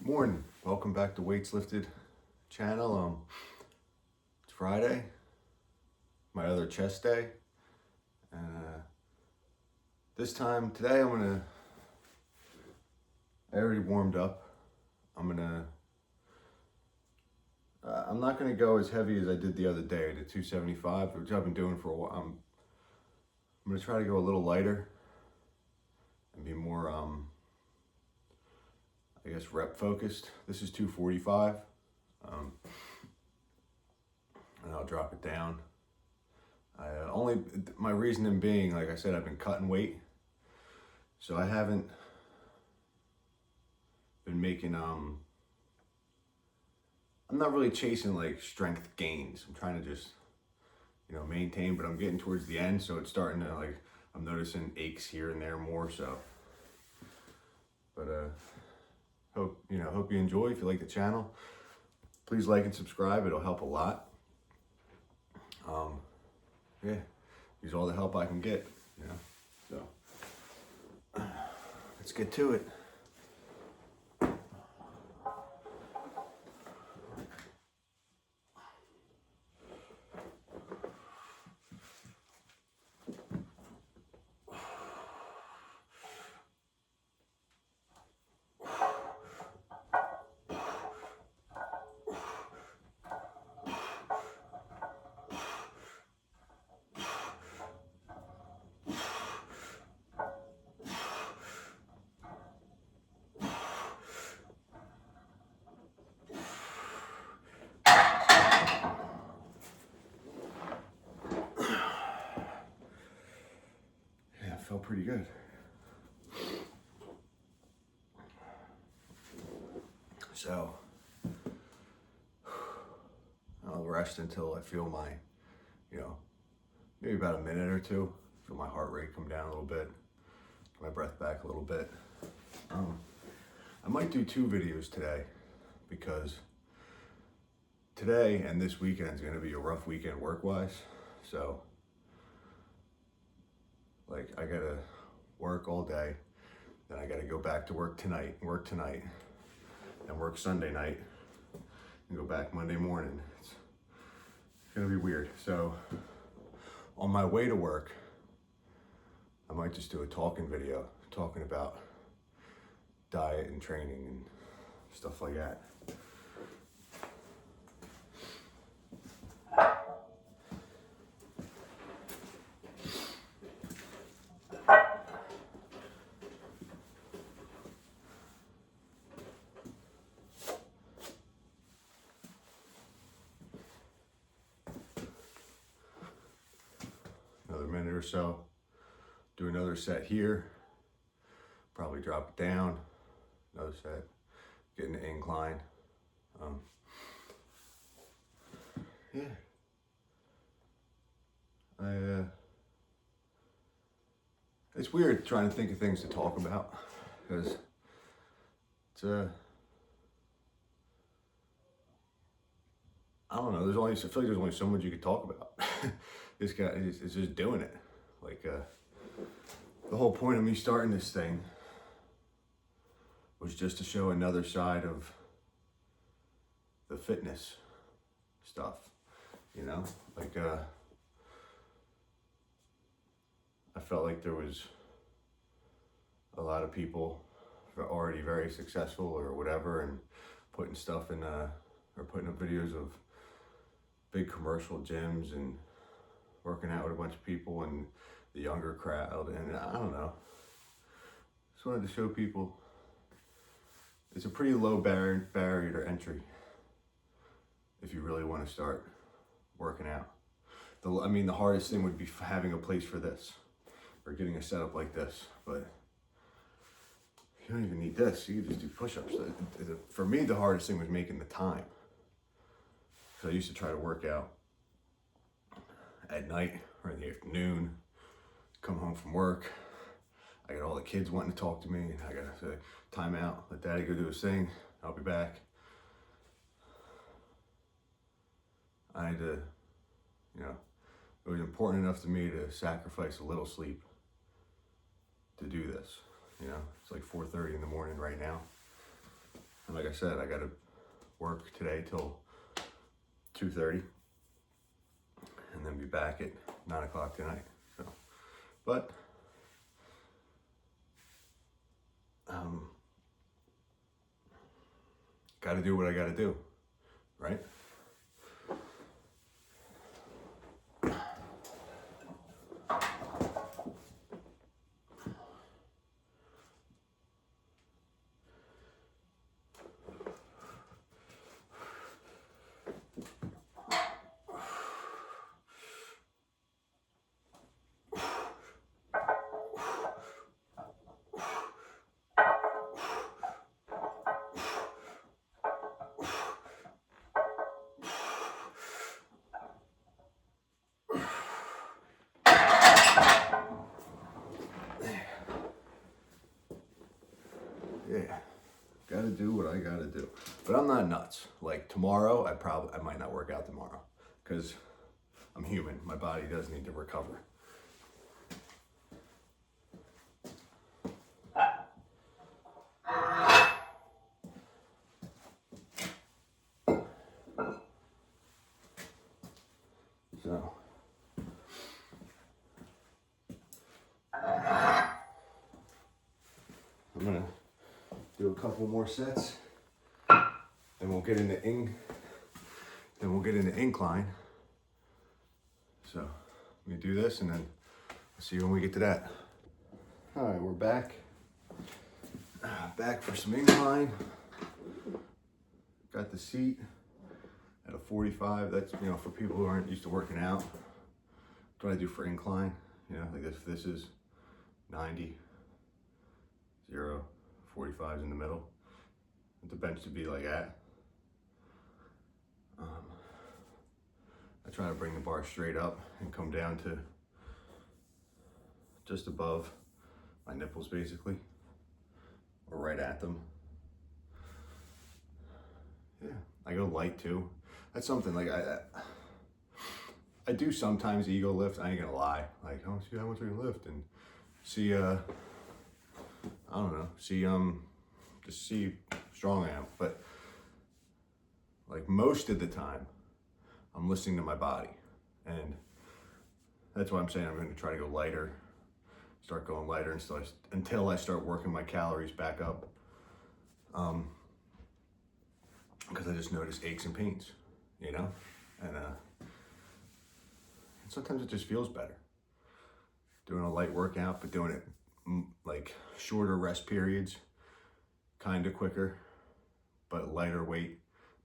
Morning, welcome back to Weights Lifted channel. It's Friday, my other chest day, and today I already warmed up. I'm not gonna go as heavy as I did the other day, the 275, which I've been doing for a while. I'm gonna try to go a little lighter and be more, I guess, rep focused. This is 245, and I'll drop it down. My reasoning being, like I said, I've been cutting weight, so I haven't been making, I'm not really chasing like strength gains. I'm trying to just, maintain, but I'm getting towards the end, so it's starting to I'm noticing aches here and there more so. But hope you enjoy. If you like the channel, please like and subscribe. It'll help a lot. Yeah, use all the help I can get, so let's get to it. Yeah, it felt pretty good. So I'll rest until I feel my, maybe about a minute or two, feel my heart rate come down a little bit, my breath back a little bit. I might do 2 videos today because today and this weekend is going to be a rough weekend work-wise. So, I gotta work all day, then I gotta go back to work tonight, and work Sunday night, and go back Monday morning. It's gonna be weird. So, on my way to work, I might just do a talking video, talking about diet and training and stuff like that. Another minute or so, do another set here, probably drop it down, another set, get an incline. Yeah. It's weird trying to think of things to talk about because it's I don't know. I feel like there's only so much you could talk about. This guy is just doing it. The whole point of me starting this thing was just to show another side of the fitness stuff, I felt like there was a lot of people already very successful or whatever, and putting stuff in, or putting up videos of big commercial gyms and working out with a bunch of people and the younger crowd, and I don't know. Just wanted to show people it's a pretty low barrier to entry if you really want to start working out. The hardest thing would be having a place for this or getting a setup like this, but you don't even need this. You can just do push-ups. For me, the hardest thing was making the time. So I used to try to work out at night or in the afternoon, come home from work. I got all the kids wanting to talk to me, and I gotta say, time out, let daddy go do his thing, I'll be back. I had to, it was important enough to me to sacrifice a little sleep to do this. It's like 4:30 in the morning right now. And like I said, I gotta work today till 2:30 and then be back at 9 o'clock tonight. So, but gotta do what I gotta do, right? Yeah, gotta do what I gotta do. But I'm not nuts. Like tomorrow, I might not work out tomorrow because I'm human. My body does need to recover. So I'm gonna do a couple more sets, then we'll get into incline. So let me do this, and then I'll see you when we get to that. All right, we're back. Back for some incline. Got the seat at a 45. That's, you know, for people who aren't used to working out. That's what I do for incline. You know, like this is 90, 0, 45's in the middle. The bench to be like that. I try to bring the bar straight up and come down to just above my nipples, basically, or right at them. Yeah, I go light too. That's something like I do sometimes ego lift. I ain't gonna lie. Like, oh, see how much I can lift, and see, I don't know, just see how strong I am. But like most of the time, I'm listening to my body, and that's why I'm saying I'm going to try to go lighter, start going lighter until I start working my calories back up. Because I just notice aches and pains, you know, and sometimes it just feels better doing a light workout, but doing it like shorter rest periods, kind of quicker, but lighter weight,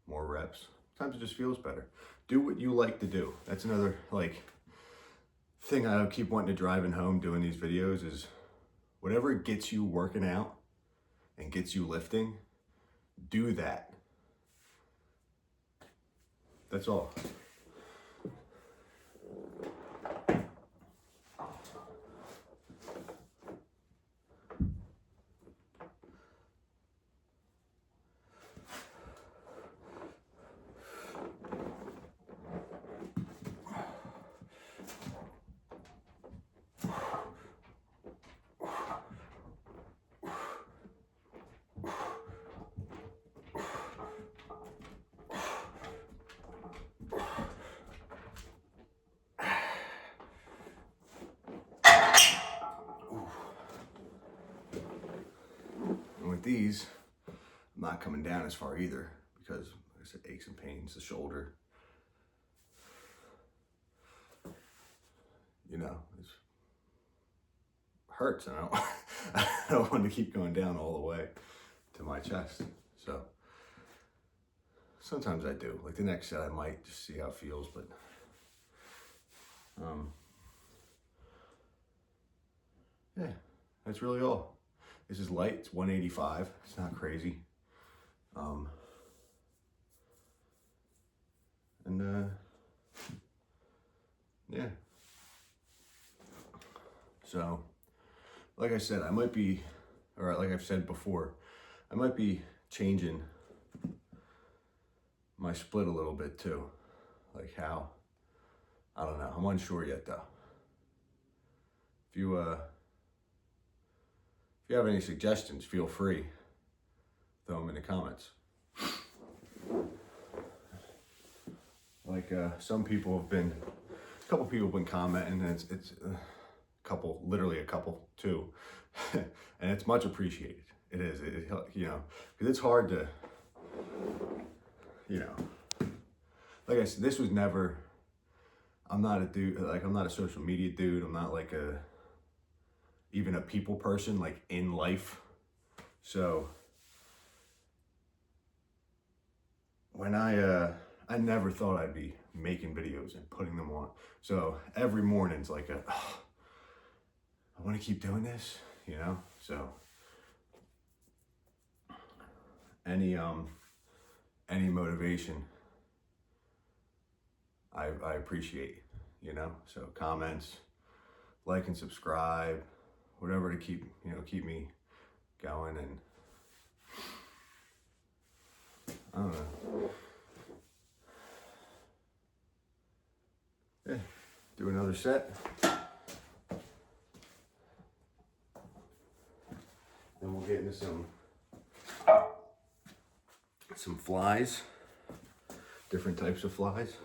more reps. Sometimes it just feels better. Do what you like to do. That's another like thing I keep wanting to driving home doing these videos is whatever gets you working out and gets you lifting, do that. That's all. These, I'm not coming down as far either because, like I said, aches and pains, the shoulder, you know, it hurts, and I don't want to keep going down all the way to my chest. So sometimes I do. Like the next set, I might just see how it feels, but yeah, that's really all. This is light, it's 185, it's not crazy. Yeah. So, like I said, like I've said before, I might be changing my split a little bit too. Like how, I don't know, I'm unsure yet though. If you have any suggestions, feel free. throw them in the comments. Like some people have been, a couple people have been commenting, and it's a couple, literally a couple too, and it's much appreciated. It is, you know, because it's hard to, you know, like I said, this was never, I'm not a dude, like I'm not a social media dude. I'm not like even a people person, like in life. So when I never thought I'd be making videos and putting them on. So every morning's like I want to keep doing this, you know? So any motivation I appreciate, you know? So comments, like and subscribe, whatever to keep, you know, keep me going. And I don't know. Yeah, do another set. Then we'll get into some flies, different types of flies.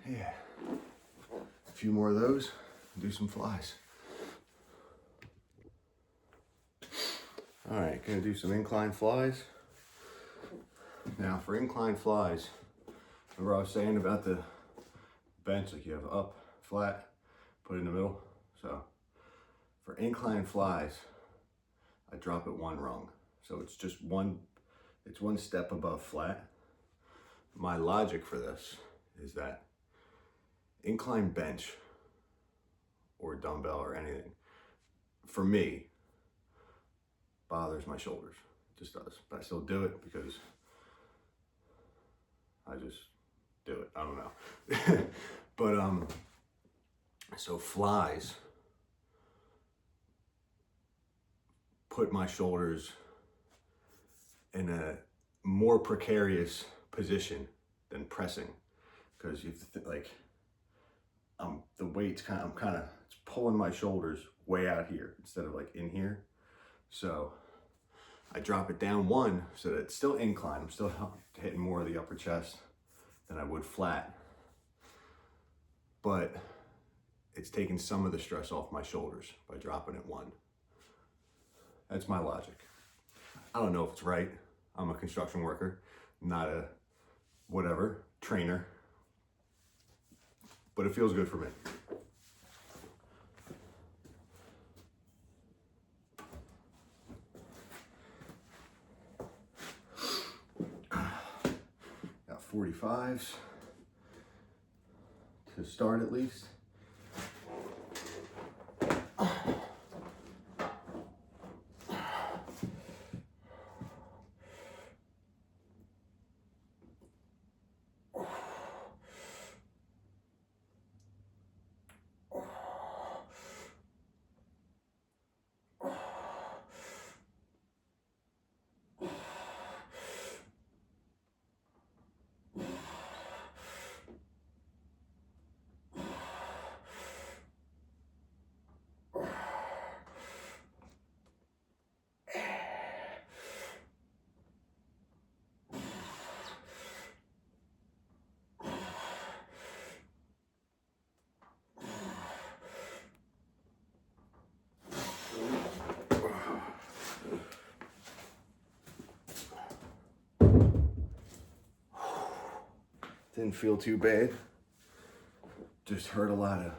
Yeah, a few more of those, do some flies. All right, gonna do some incline flies. Now for incline flies, remember I was saying about the bench, like you have up, flat, put it in the middle. So for incline flies, I drop it one rung. So it's just one step above flat. My logic for this is that incline bench or dumbbell or anything, for me, bothers my shoulders. It just does. But I still do it because I just do it. I don't know. But so flies put my shoulders in a more precarious position than pressing, because you have to like the weight's I'm kind of it's pulling my shoulders way out here instead of like in here. So I drop it down one so that it's still inclined. I'm still hitting more of the upper chest than I would flat, but it's taking some of the stress off my shoulders by dropping it one. That's my logic. I don't know if it's right. I'm a construction worker, not a whatever trainer, but it feels good for me. Got 45s to start at least. Didn't feel too bad. Just heard a lot of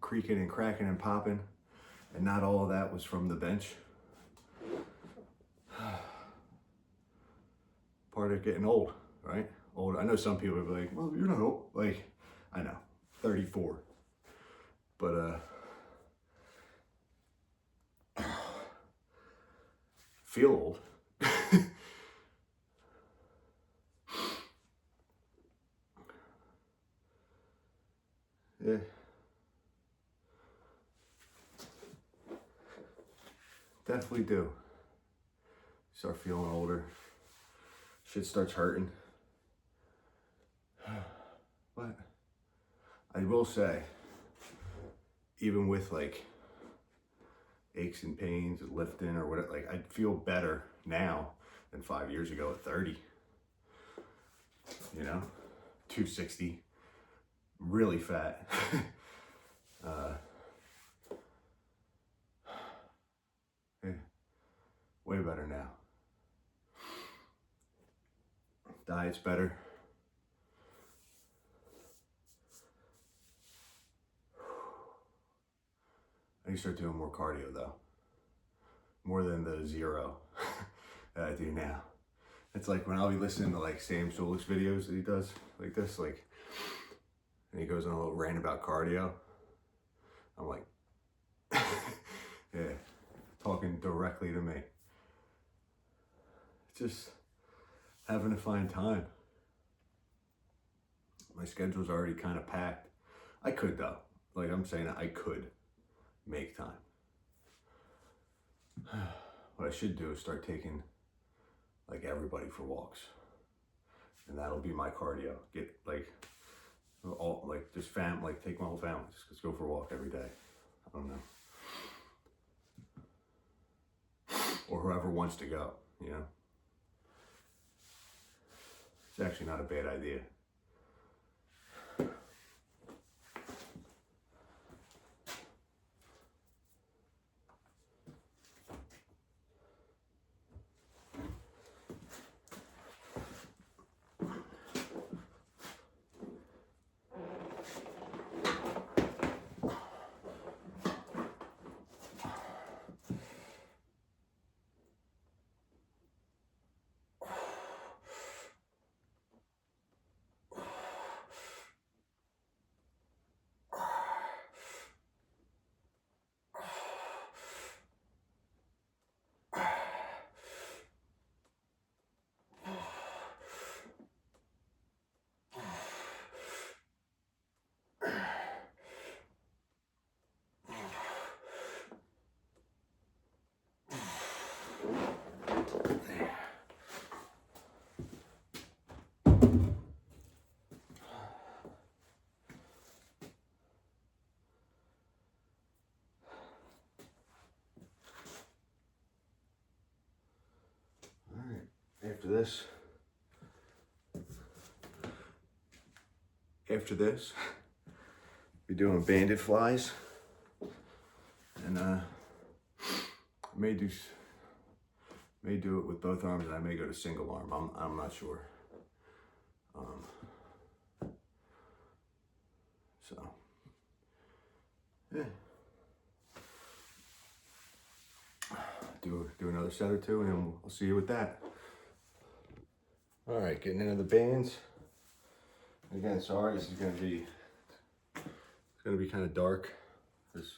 creaking and cracking and popping, and not all of that was from the bench. Part of getting old, right? older. I know some people are like, well, you're not old. Like, I know, 34. But, feel old. Yeah. Definitely do. Start feeling older. Shit starts hurting. But I will say, even with like aches and pains and lifting or whatever, like I feel better now than 5 years ago at 30. You know, 260, really fat. Yeah, way better now. Diet's better. I need to start doing more cardio though. More than the 0 that I do now. It's like when I'll be listening to like Sam Sulek's videos that he does like this, like, and he goes on a little rant about cardio. I'm like, yeah, talking directly to me. Just having to find time. My schedule's already kind of packed. I could though, like I'm saying, I could make time. What I should do is start taking like everybody for walks, and that'll be my cardio. Get like all like just like take my whole family, just go for a walk every day. I don't know, or whoever wants to go. You know, it's actually not a bad idea. After this, be doing banded flies, and may do it with both arms, and I may go to single arm. I'm not sure. So yeah, do another set or two, and then we'll see you with that. All right, getting into the bands. Again, sorry, this is gonna be kind of dark. Just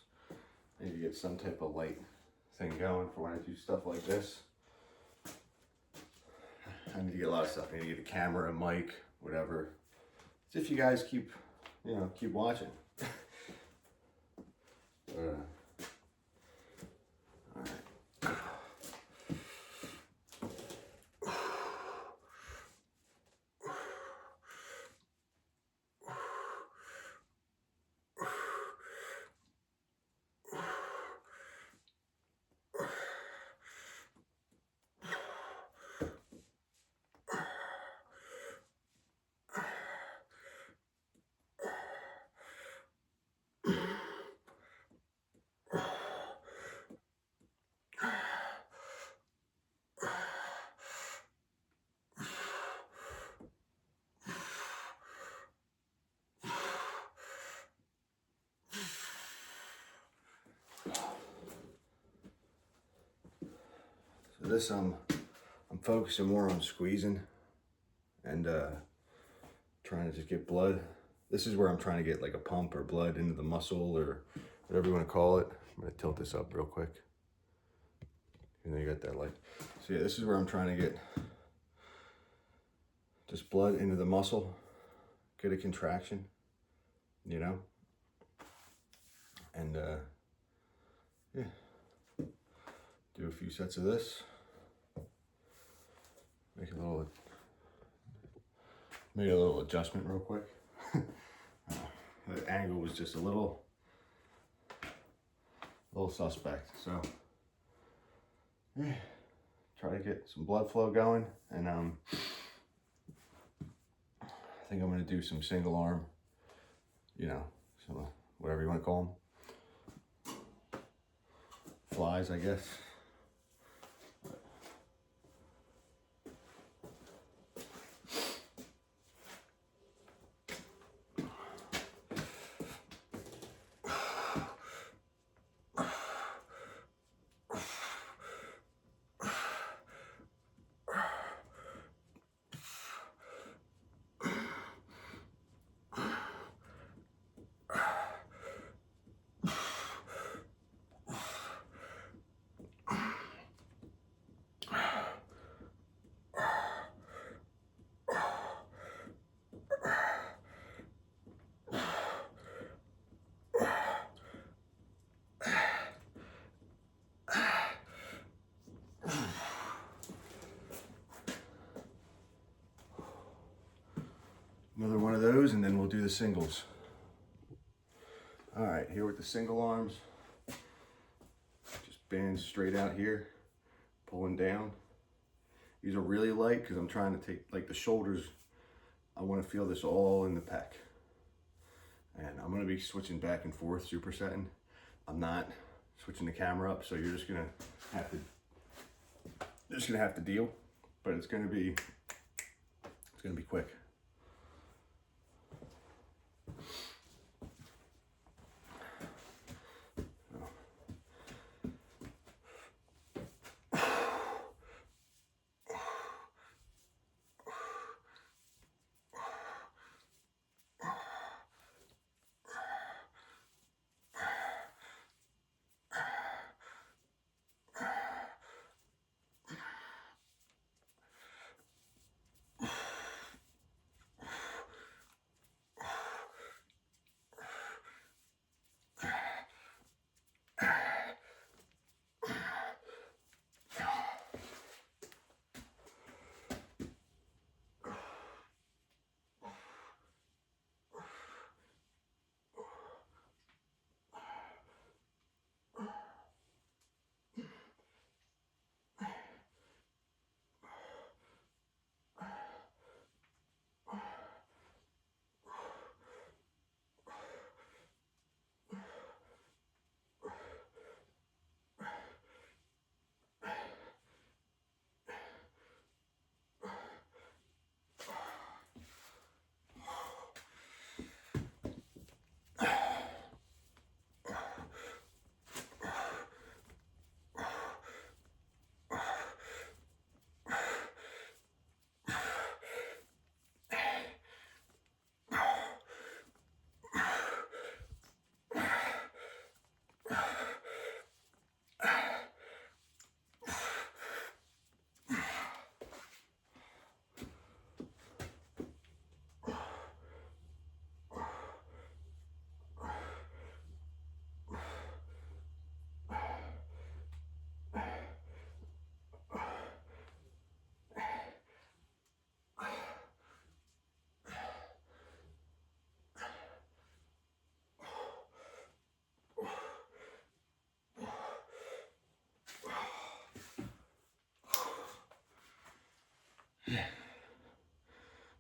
need to get some type of light thing going for when I do stuff like this. I need to get a lot of stuff. I need to get a camera, a mic, whatever. So if you guys keep watching. All right. So this I'm focusing more on squeezing and trying to just get blood. This is where I'm trying to get like a pump or blood into the muscle or whatever you want to call it. I'm gonna tilt this up real quick. And then you got that light. So yeah, this is where I'm trying to get just blood into the muscle, get a contraction, you know? And yeah, do a few sets of this. Make a little adjustment real quick. The angle was just a little suspect. So yeah, try to get some blood flow going, and I think I'm gonna do some single arm, you know, some whatever you want to call them, flies, I guess. Another one of those, and then we'll do the singles. All right, here with the single arms, just band straight out here, pulling down. These are really light because I'm trying to take, like the shoulders, I want to feel this all in the pec. And I'm going to be switching back and forth, supersetting. I'm not switching the camera up, so you're just going to have to deal, but it's going to be quick.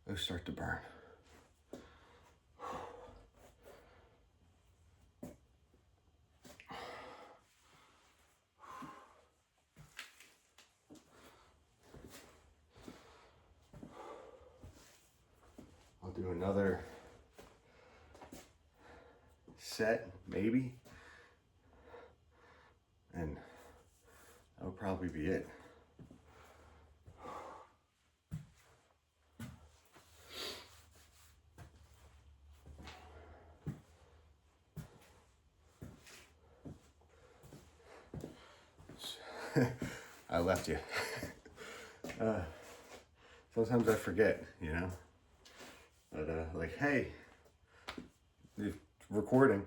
Those start to burn. I'll do another set, maybe, and that'll probably be it. I left you. Sometimes I forget, you know. But like, hey, you're recording.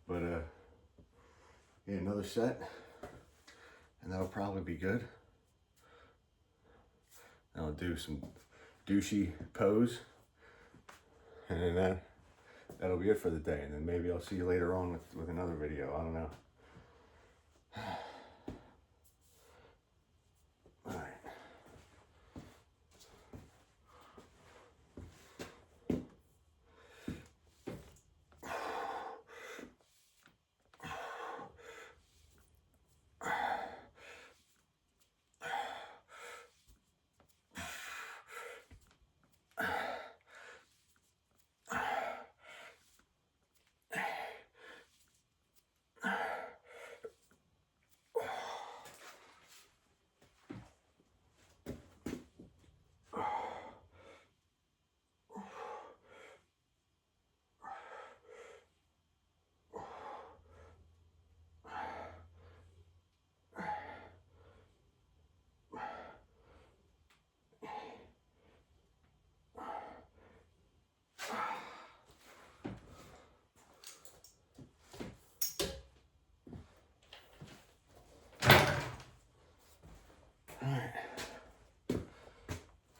But yeah, another set, and that'll probably be good. I'll do some douchey pose, and then that'll be it for the day. And then maybe I'll see you later on with another video. I don't know. All right.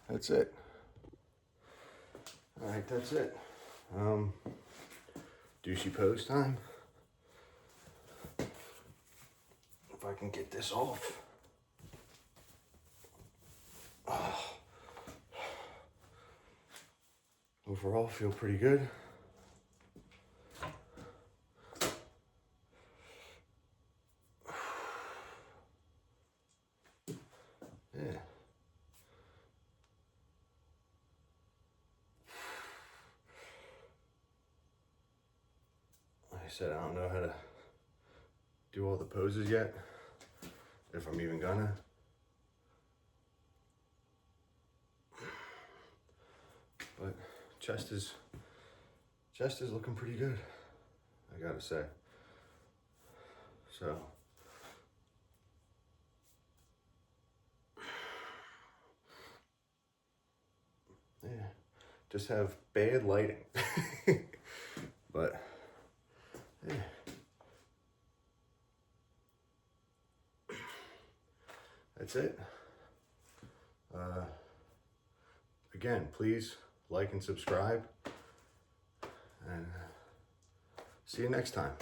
That's it. All right, that's it. Douchey pose time. If I can get this off. Overall, feel pretty good. Yeah. Like I said, I don't know how to do all the poses yet, if I'm even gonna. But chest is looking pretty good, I gotta say. So yeah, just have bad lighting. But yeah. That's it. Again, please like and subscribe, and see you next time.